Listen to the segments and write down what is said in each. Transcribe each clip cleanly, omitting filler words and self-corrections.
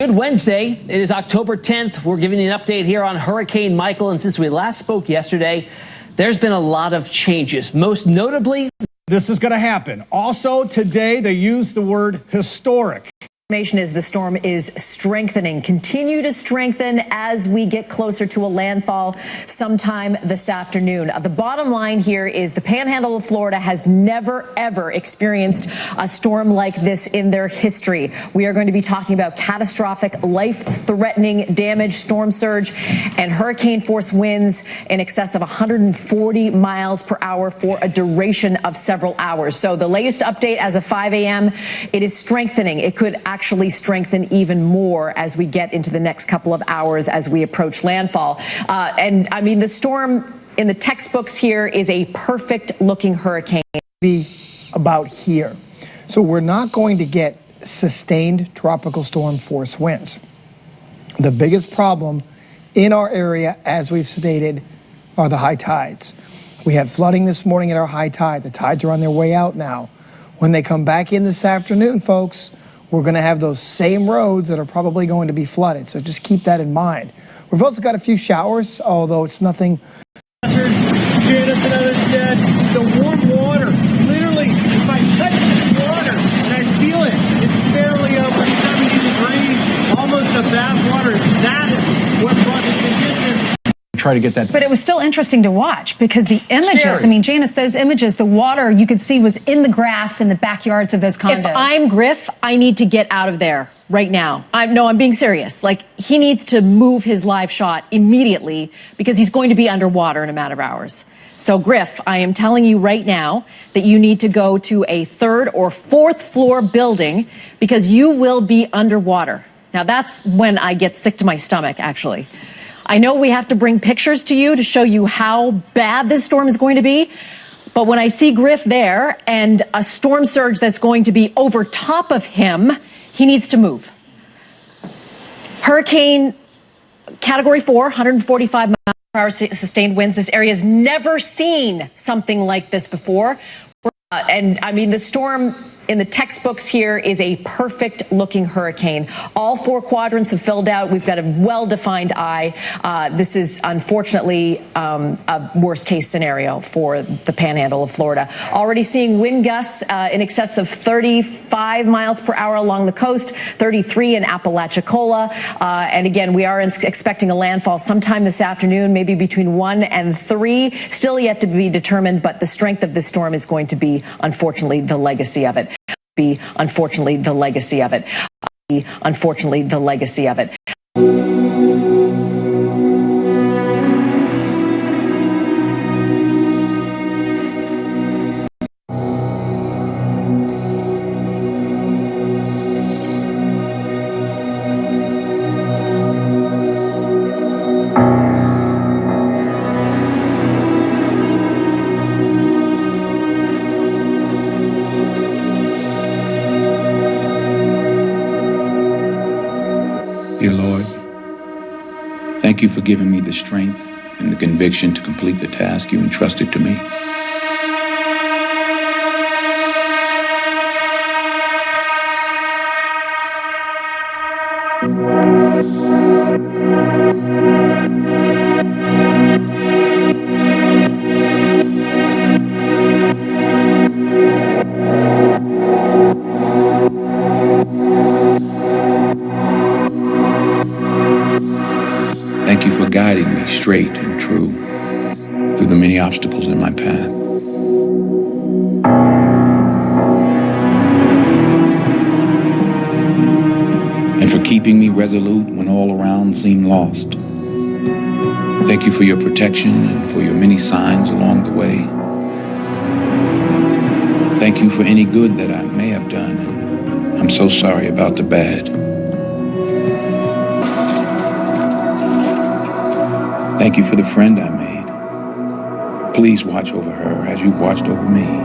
Good Wednesday. It is October 10th. We're giving you an update here on Hurricane Michael. And since we last spoke yesterday, there's been a lot of changes. Most notably, this is going to happen. Also today, they used the word historic. Information is the storm is strengthening, continue to strengthen as we get closer to a landfall sometime this afternoon. The bottom line here is the Panhandle of Florida has never, ever experienced a storm like this in their history. We are going to be talking about catastrophic, life-threatening damage, storm surge, and hurricane force winds in excess of 140 miles per hour for a duration of several hours. So the latest update as of 5 a.m., it is strengthening. It could actually strengthen even more as we get into the next couple of hours as we approach landfall. And I mean, the storm in the textbooks here is a perfect looking hurricane. Be about here. So we're not going to get sustained tropical storm force winds. The biggest problem in our area, as we've stated, are the high tides. We had flooding this morning at our high tide. The tides are on their way out now. When they come back in this afternoon, folks, we're going to have those same roads that are probably going to be flooded. So just keep that in mind. We've also got a few showers, although it's nothing. Janice and others said the warm water, literally, if I touch this water and I feel it, it's barely over 70 degrees, almost a bath water. That is what brought the conditions. Try to get that. But it was still interesting to watch because the images, Scary. I mean, Janice, those images, the water you could see was in the grass in the backyards of those condos. If I'm Griff, I need to get out of there right now. I'm being serious. Like, he needs to move his live shot immediately because he's going to be underwater in a matter of hours. So Griff, I am telling you right now that you need to go to a 3rd or 4th floor building because you will be underwater. Now that's when I get sick to my stomach, actually. I know we have to bring pictures to you to show you how bad this storm is going to be, but when I see Griff there and a storm surge that's going to be over top of him, he needs to move. Hurricane Category 4, 145 miles per hour sustained winds. This area has never seen something like this before. And I mean, the storm in the textbooks here is a perfect looking hurricane. All 4 quadrants have filled out. We've got a well-defined eye. This is unfortunately a worst case scenario for the Panhandle of Florida. Already seeing wind gusts in excess of 35 miles per hour along the coast, 33 in Apalachicola. And again, we are expecting a landfall sometime this afternoon, maybe between 1 and 3. Still yet to be determined, but the strength of this storm is going to be, unfortunately, the legacy of it. Unfortunately, the legacy of it. Dear Lord, thank you for giving me the strength and the conviction to complete the task you entrusted to me. Thank you for guiding me straight and true through the many obstacles in my path. And for keeping me resolute when all around seemed lost. Thank you for your protection and for your many signs along the way. Thank you for any good that I may have done. I'm so sorry about the bad. Thank you for the friend I made. Please watch over her as you watched over me.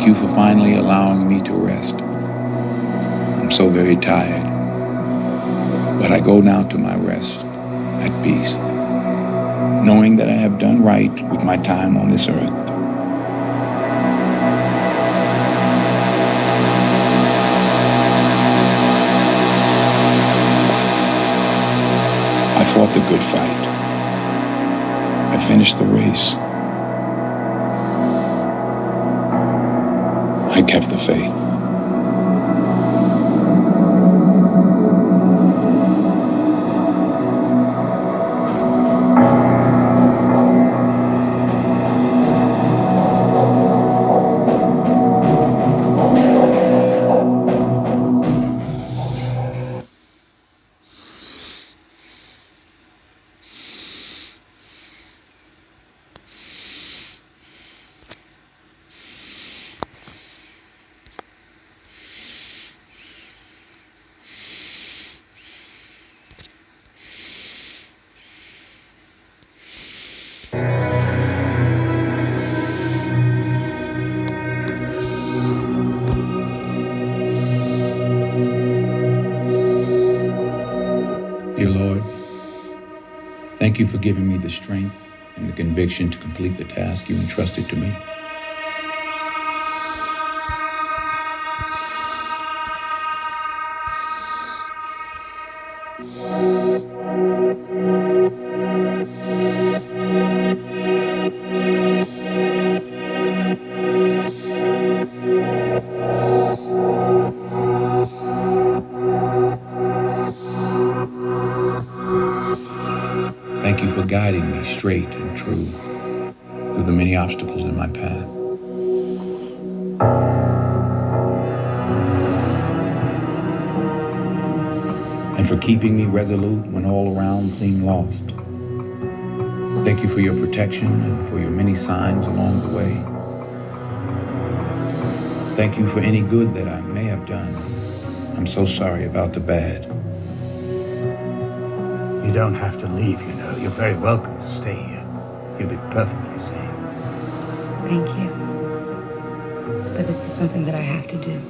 you for finally allowing me to rest. I'm so very tired. But I go now to my rest at peace, knowing that I have done right with my time on this earth. I fought the good fight. I finished the race. I kept the faith. Dear Lord, thank you for giving me the strength and the conviction to complete the task you entrusted to me. Thank you for guiding me straight and true through the many obstacles in my path. And for keeping me resolute when all around seemed lost. Thank you for your protection and for your many signs along the way. Thank you for any good that I may have done. I'm so sorry about the bad. You don't have to leave, you know. You're very welcome to stay here. You'll be perfectly safe. Thank you. But this is something that I have to do.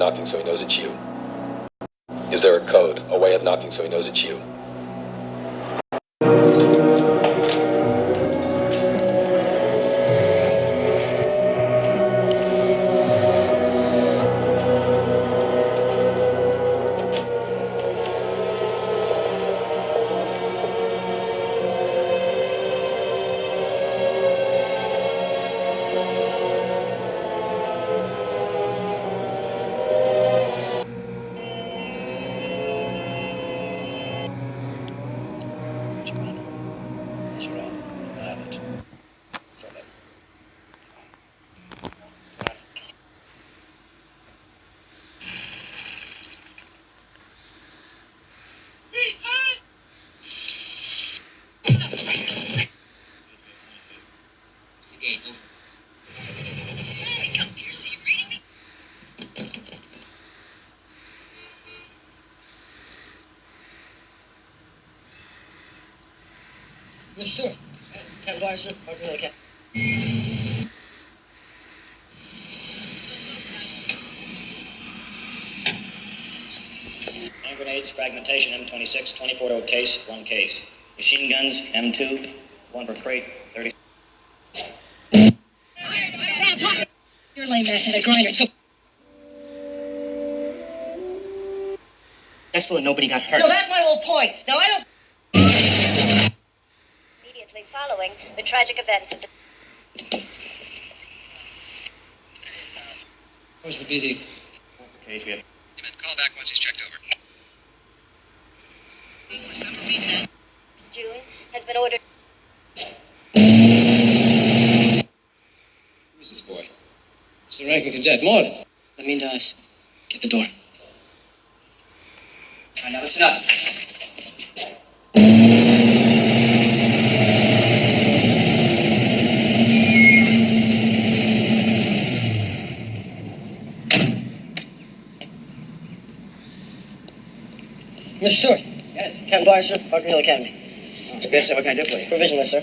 knocking so he knows it's you? Is there a code, a way of knocking so he knows it's you? Mr. Stewart, Captain Dwyer, sir. Parker Hill, Captain. Hand grenades, fragmentation, M26, 24 to a case, 1 case. Machine guns, M2, 1 per crate, 30. Your lame ass had a grinder, so... Successful and nobody got hurt. No, that's my whole point. Now, I don't... Immediately following the tragic events at the... Those would be the case we have. Call back once he's checked over. June has been ordered... Who's this boy? It's the ranking cadet, Morgan. That mean to us. Get the door. All right, now listen up. Mr. Stewart. Yes. Captain Dwyer, sir. Parker Hill Academy. Yes, sir. What can I do for you? Provisionless, sir.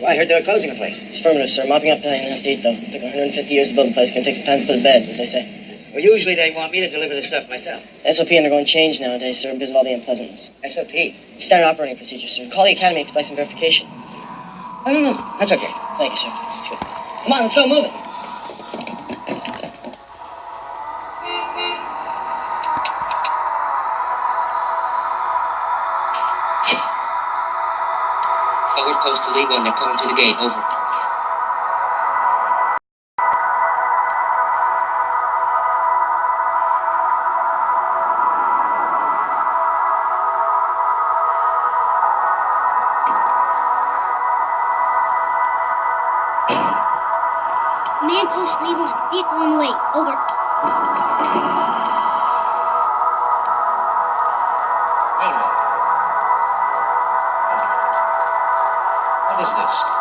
Well, I heard they were closing the place. It's affirmative, sir. Mopping up behind has to eat, though. Took 150 years to build the place. Gonna take some time to put it to bed, as they say. Well, usually they want me to deliver the stuff myself. SOP undergoing change nowadays, sir, because of all the unpleasantness. SOP? Standard operating procedure, sir. Call the academy if you'd like some verification. No. That's okay. Thank you, sir. That's good. Come on, let's go move it. Forward post to lead when they're coming through the gate. Over. Man post lead 1. Vehicle on the way. Over. Wait a minute. What is this?